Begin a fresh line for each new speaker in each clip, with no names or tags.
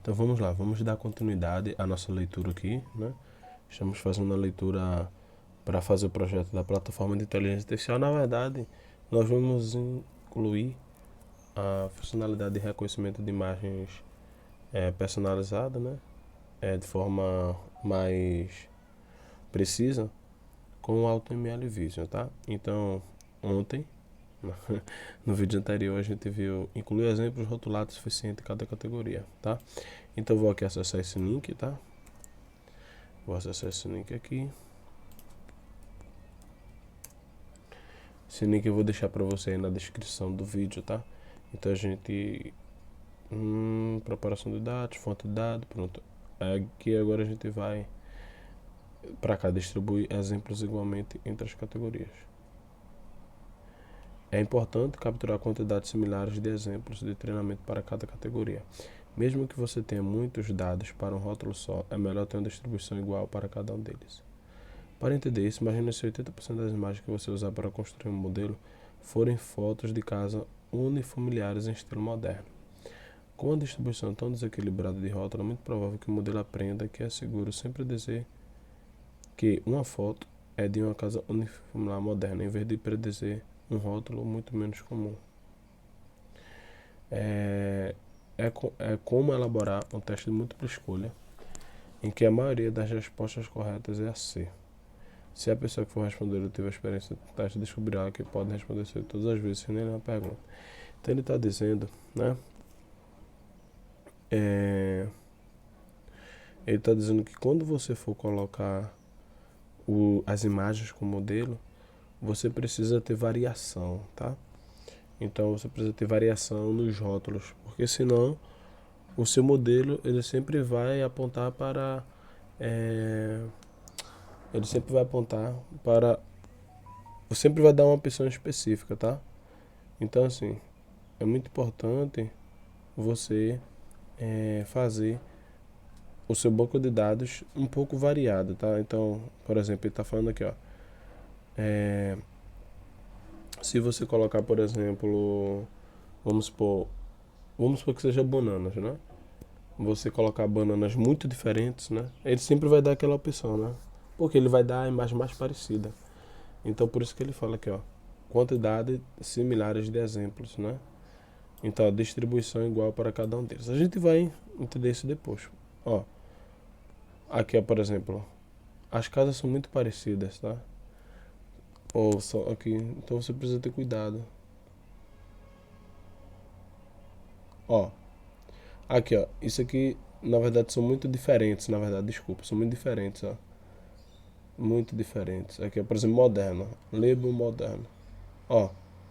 Então vamos lá, vamos dar continuidade à nossa leitura aqui, né? Estamos fazendo a leitura para fazer o projeto da plataforma de inteligência artificial. Na verdade, nós vamos incluir a funcionalidade de reconhecimento de imagens personalizada, né? De forma mais precisa com o AutoML Vision, tá? Então, ontem, no vídeo anterior, a gente viu incluir exemplos rotulados suficientes em cada categoria, tá? Então, vou aqui acessar esse link, tá? Vou acessar esse link aqui. Esse link eu vou deixar para você aí na descrição do vídeo, tá? Então, a gente... preparação de dados, fonte de dados, pronto. Aqui agora a gente vai para cá distribuir exemplos igualmente entre as categorias. É importante capturar quantidades similares de exemplos de treinamento para cada categoria. Mesmo que você tenha muitos dados para um rótulo só, é melhor ter uma distribuição igual para cada um deles. Para entender isso, imagine se 80% das imagens que você usar para construir um modelo forem fotos de casa unifamiliares em estilo moderno. Com uma distribuição tão desequilibrada de rótulo, é muito provável que o modelo aprenda que é seguro sempre dizer que uma foto é de uma casa unifamiliar moderna, em vez de predizer um rótulo muito menos comum. É como elaborar um teste de múltipla escolha, em que a maioria das respostas corretas é a C. Se a pessoa que for responder tiver experiência no teste, descobrirá que pode responder C todas as vezes sem nenhuma pergunta. Então ele está dizendo, né? Ele está dizendo que quando você for colocar as imagens como modelo, você precisa ter variação, tá? Então você precisa ter variação nos rótulos, porque senão o seu modelo ele sempre vai apontar para sempre vai dar uma opção específica, tá? Então assim, é muito importante você fazer o seu banco de dados um pouco variado, tá? Então, por exemplo, ele está falando aqui, ó, se você colocar, por exemplo, vamos supor que seja bananas, né? Você colocar bananas muito diferentes, né? Ele sempre vai dar aquela opção, né? Porque ele vai dar a imagem mais parecida. Então, por isso que ele fala aqui, ó, quantidade similares de exemplos, né? Então, a distribuição é igual para cada um deles. A gente vai entender isso depois. Ó, aqui, ó, por exemplo, as casas são muito parecidas, tá? Ou só aqui, então você precisa ter cuidado. Ó, aqui, ó, isso aqui, na verdade, são muito diferentes, na verdade, desculpa, são muito diferentes, ó. Muito diferentes. Aqui, ó, por exemplo, moderno, label moderno. Ó,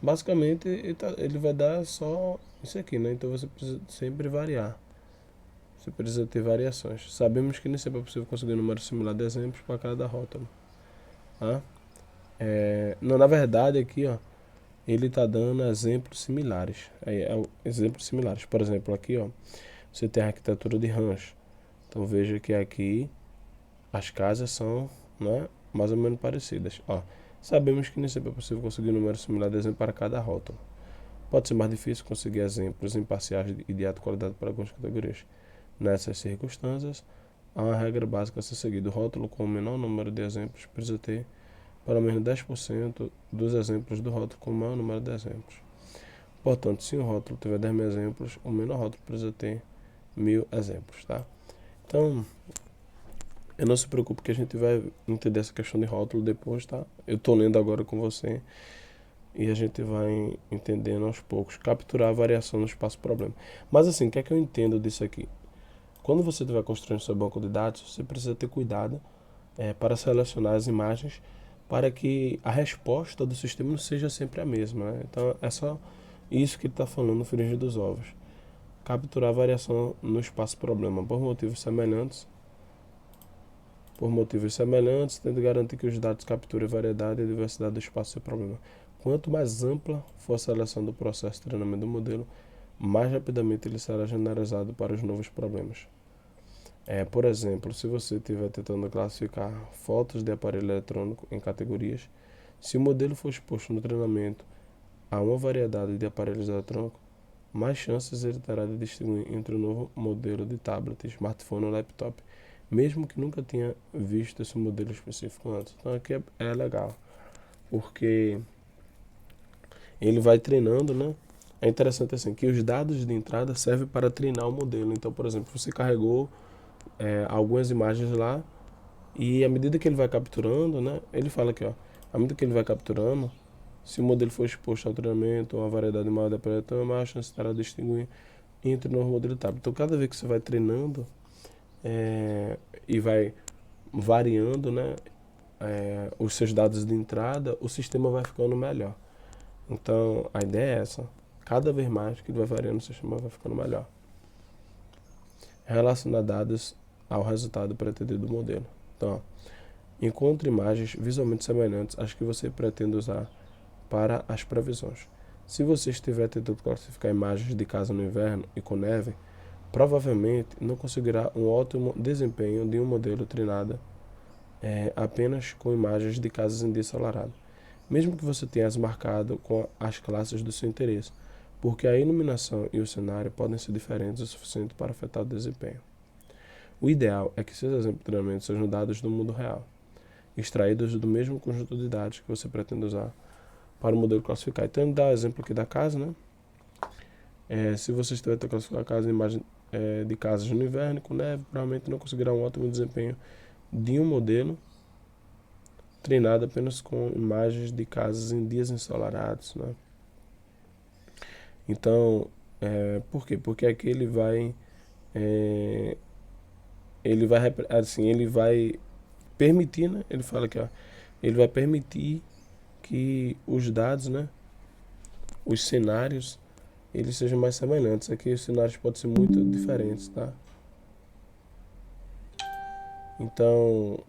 basicamente ele vai dar só isso aqui, né? Então você precisa sempre variar. Você precisa ter variações. Sabemos que nem sempre é possível conseguir um número similar de exemplos para cada rótulo. Tá? Não, na verdade aqui, ó, ele está dando exemplos similares. Exemplos similares. Por exemplo, aqui, ó, você tem a arquitetura de rancho. Então veja que aqui as casas são, né, mais ou menos parecidas. Ó, sabemos que nem sempre é possível conseguir um número similar de exemplos para cada rótulo. Pode ser mais difícil conseguir exemplos imparciais e de alta qualidade para algumas categorias. Nessas circunstâncias, há uma regra básica a ser seguida. O rótulo com o menor número de exemplos precisa ter pelo menos 10% dos exemplos do rótulo com o maior número de exemplos. Portanto, se um rótulo tiver 10.000 exemplos, o menor rótulo precisa ter 1.000 exemplos, tá? Então, não se preocupe que a gente vai entender essa questão de rótulo depois, tá? Eu estou lendo agora com você e a gente vai entendendo aos poucos, capturar a variação no espaço-problema. Mas assim, o que é que eu entendo disso aqui? Quando você estiver construindo seu banco de dados, você precisa ter cuidado para selecionar as imagens para que a resposta do sistema não seja sempre a mesma, né? Então é só isso que ele está falando no frigir dos ovos. Capturar a variação no espaço-problema por motivos semelhantes, tendo garantir que os dados capturem a variedade e a diversidade do espaço do problema. Quanto mais ampla for a seleção do processo de treinamento do modelo, mais rapidamente ele será generalizado para os novos problemas. Por exemplo, se você estiver tentando classificar fotos de aparelho eletrônico em categorias, se o modelo for exposto no treinamento a uma variedade de aparelhos eletrônicos, mais chances ele terá de distinguir entre o novo modelo de tablet, smartphone ou laptop, mesmo que nunca tenha visto esse modelo específico antes. Então aqui é legal, porque ele vai treinando, né? É interessante assim, que os dados de entrada servem para treinar o modelo. Então, por exemplo, você carregou algumas imagens lá e à medida que ele vai capturando, né? Ele fala aqui, ó, à medida que ele vai capturando, se o modelo for exposto ao treinamento ou a variedade maior da então a chance terá de distinguir entre o novo modelo e tablet. Então, cada vez que você vai treinando e vai variando, né, os seus dados de entrada, o sistema vai ficando melhor. Então, a ideia é essa. Cada vez mais que ele vai variando, o sistema vai ficando melhor. Relacionar dados ao resultado pretendido do modelo. Então, encontre imagens visualmente semelhantes às que você pretende usar para as previsões. Se você estiver tentando classificar imagens de casa no inverno e com neve, provavelmente não conseguirá um ótimo desempenho de um modelo treinado apenas com imagens de casas em dia ensolarado, mesmo que você tenha as marcado com as classes do seu interesse, porque a iluminação e o cenário podem ser diferentes o suficiente para afetar o desempenho. O ideal é que seus exemplos de treinamento sejam dados do mundo real, extraídos do mesmo conjunto de dados que você pretende usar para o modelo classificar. Então, ele dá o exemplo aqui da casa, né? Se você estiver tentando classificar a casa em imagem de casas no inverno com neve, provavelmente não conseguirá um ótimo desempenho de um modelo treinado apenas com imagens de casas em dias ensolarados, né? Então, por quê? Porque aqui ele vai permitir, né? Ele fala aqui, ó, ele vai permitir que os dados, né, os cenários, eles sejam mais semelhantes. Aqui os cenários podem ser muito diferentes, tá? Então,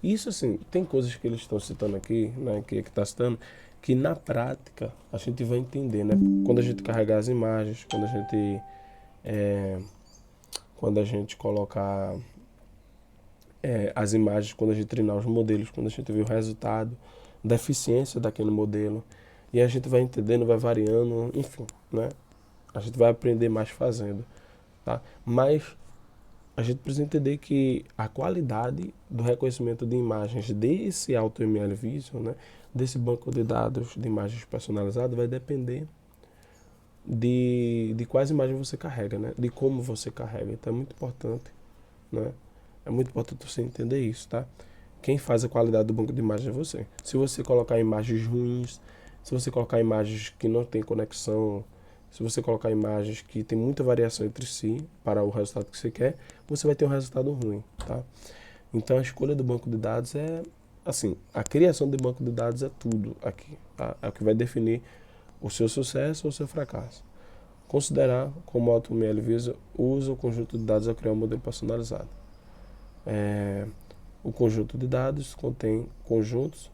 isso assim, tem coisas que eles estão citando aqui, né, que está citando, que na prática a gente vai entender, né? Quando a gente carregar as imagens, quando a gente colocar as imagens, quando a gente treinar os modelos, quando a gente vê o resultado da eficiência daquele modelo, e a gente vai entendendo, vai variando, enfim, né? A gente vai aprender mais fazendo, tá? Mas a gente precisa entender que a qualidade do reconhecimento de imagens desse AutoML Vision, né, desse banco de dados de imagens personalizadas, vai depender de quais imagens você carrega, né, de como você carrega. Então é muito importante, né? É muito importante você entender isso, tá? Quem faz a qualidade do banco de imagens é você. Se você colocar imagens ruins, se você colocar imagens que não tem conexão, se você colocar imagens que tem muita variação entre si para o resultado que você quer, você vai ter um resultado ruim, tá? Então a escolha do banco de dados assim, a criação de banco de dados é tudo aqui, tá? É o que vai definir o seu sucesso ou o seu fracasso. Considerar como AutoML Visa usa o conjunto de dados ao criar um modelo personalizado. O conjunto de dados contém conjuntos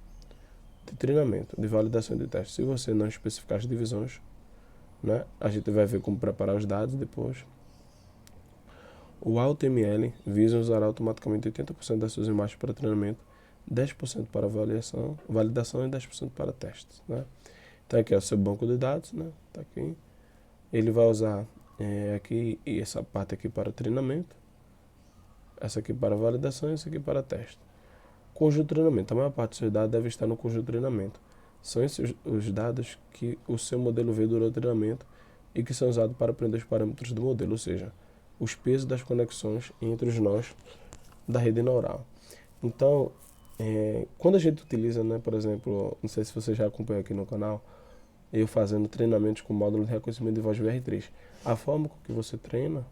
de treinamento, de validação e de teste. Se você não especificar as divisões, né, a gente vai ver como preparar os dados depois. O AutoML Vision usará automaticamente 80% das suas imagens para treinamento, 10% para validação e 10% para testes, né? Então aqui é o seu banco de dados, né? Tá aqui. Ele vai usar aqui e essa parte aqui para treinamento, essa aqui para validação e essa aqui para teste. Conjunto de treinamento. A maior parte dos seus dados deve estar no conjunto de treinamento. São esses os dados que o seu modelo vê durante o treinamento e que são usados para aprender os parâmetros do modelo, ou seja, os pesos das conexões entre os nós da rede neural. Então, quando a gente utiliza, né, por exemplo, não sei se você já acompanhou aqui no canal, eu fazendo treinamentos com o módulo de reconhecimento de voz VR3. A forma com que você treina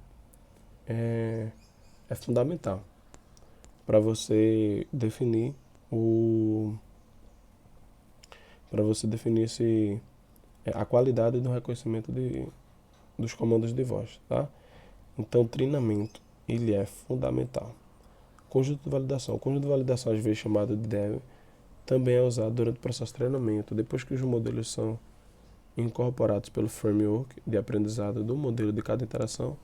é fundamental para você definir a qualidade do reconhecimento dos comandos de voz, tá? Então, o treinamento, ele é fundamental. Conjunto de validação. O conjunto de validação, às vezes chamado de dev, também é usado durante o processo de treinamento, depois que os modelos são incorporados pelo framework de aprendizado do modelo de cada interação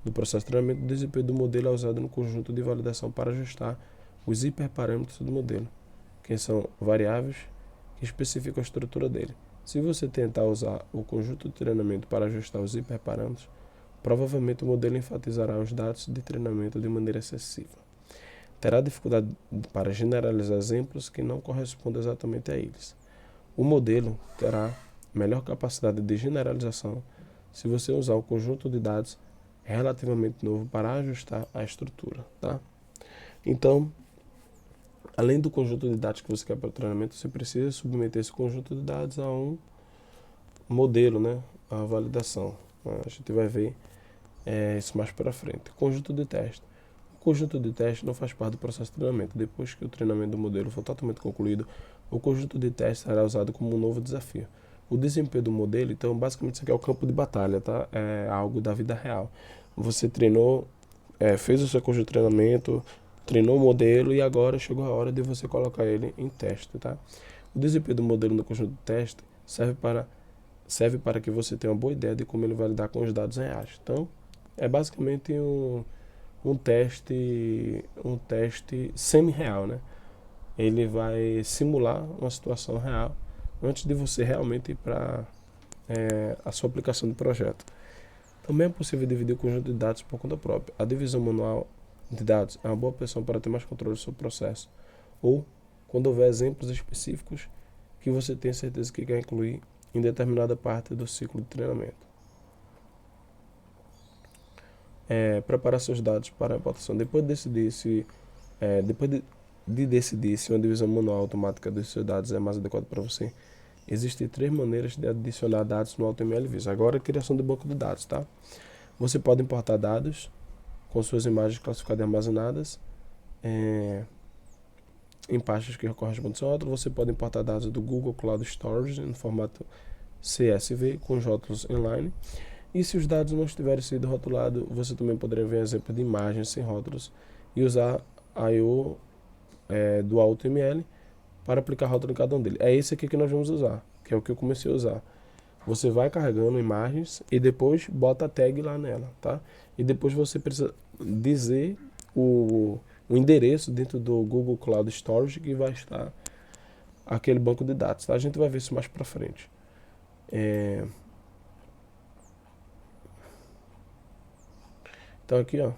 do processo de treinamento. O desempenho do modelo é usado no conjunto de validação para ajustar os hiperparâmetros do modelo, que são variáveis que especificam a estrutura dele. Se você tentar usar o conjunto de treinamento para ajustar os hiperparâmetros, provavelmente o modelo enfatizará os dados de treinamento de maneira excessiva. Terá dificuldade para generalizar exemplos que não correspondem exatamente a eles. O modelo terá melhor capacidade de generalização se você usar um conjunto de dados relativamente novo para ajustar a estrutura, tá? Então, além do conjunto de dados que você quer para o treinamento, você precisa submeter esse conjunto de dados a um modelo, né? A validação. A gente vai ver isso mais para frente. Conjunto de teste. O conjunto de teste não faz parte do processo de treinamento. Depois que o treinamento do modelo for totalmente concluído, o conjunto de teste será usado como um novo desafio. O desempenho do modelo, então, basicamente isso aqui é o campo de batalha, tá? É algo da vida real. Você treinou, fez o seu conjunto de treinamento, treinou o modelo e agora chegou a hora de você colocar ele em teste, tá? O desempenho do modelo no conjunto de teste serve para que você tenha uma boa ideia de como ele vai lidar com os dados reais. Então, é basicamente um teste semi-real, né? Ele vai simular uma situação real antes de você realmente ir para a sua aplicação do projeto. Também é possível dividir o conjunto de dados por conta própria. A divisão manual de dados é uma boa opção para ter mais controle sobre o processo, ou quando houver exemplos específicos que você tenha certeza que quer incluir em determinada parte do ciclo de treinamento. Preparar seus dados para a importação. Depois de decidir se uma divisão manual automática dos seus dados é mais adequada para você, existem 3 maneiras de adicionar dados no AutoML Visa. Agora, a criação de banco de dados, tá? Você pode importar dados com suas imagens classificadas e armazenadas em pastas que correspondem ao seu rótulo. Você pode importar dados do Google Cloud Storage no formato CSV com os rótulos inline. E se os dados não estiverem sido rotulados, você também poderia ver exemplo de imagens sem rótulos e usar a I/O do AutoML para aplicar rótulo em cada um deles. É esse aqui que nós vamos usar, que é o que eu comecei a usar. Você vai carregando imagens e depois bota a tag lá nela, tá? E depois você precisa dizer o endereço dentro do Google Cloud Storage que vai estar aquele banco de dados, tá? A gente vai ver isso mais para frente. Então aqui, ó,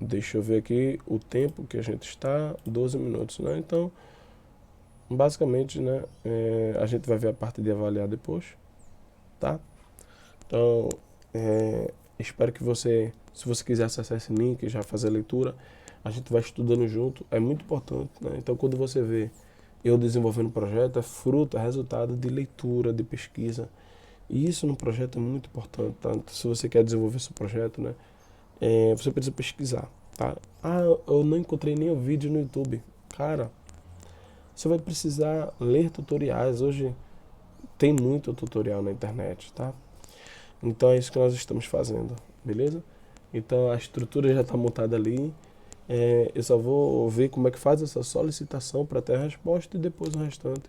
deixa eu ver aqui o tempo que a gente está, 12 minutos, né? Então, basicamente, né, a gente vai ver a parte de avaliar depois, tá? Então, espero que você, se você quiser acessar esse link, já fazer a leitura, a gente vai estudando junto, é muito importante, né? Então, quando você vê eu desenvolvendo um projeto, é fruto, é resultado de leitura, de pesquisa, e isso no projeto é muito importante, tá? Então, se você quer desenvolver seu projeto, né, você precisa pesquisar, tá? Ah, eu não encontrei nenhum vídeo no YouTube. Cara, você vai precisar ler tutoriais. Hoje tem muito tutorial na internet, tá? Então é isso que nós estamos fazendo, beleza? Então a estrutura já está montada ali. Eu só vou ver como é que faz essa solicitação para ter a resposta e depois o restante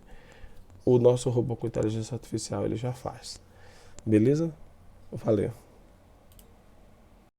o nosso robô com inteligência artificial ele já faz. Beleza? Valeu.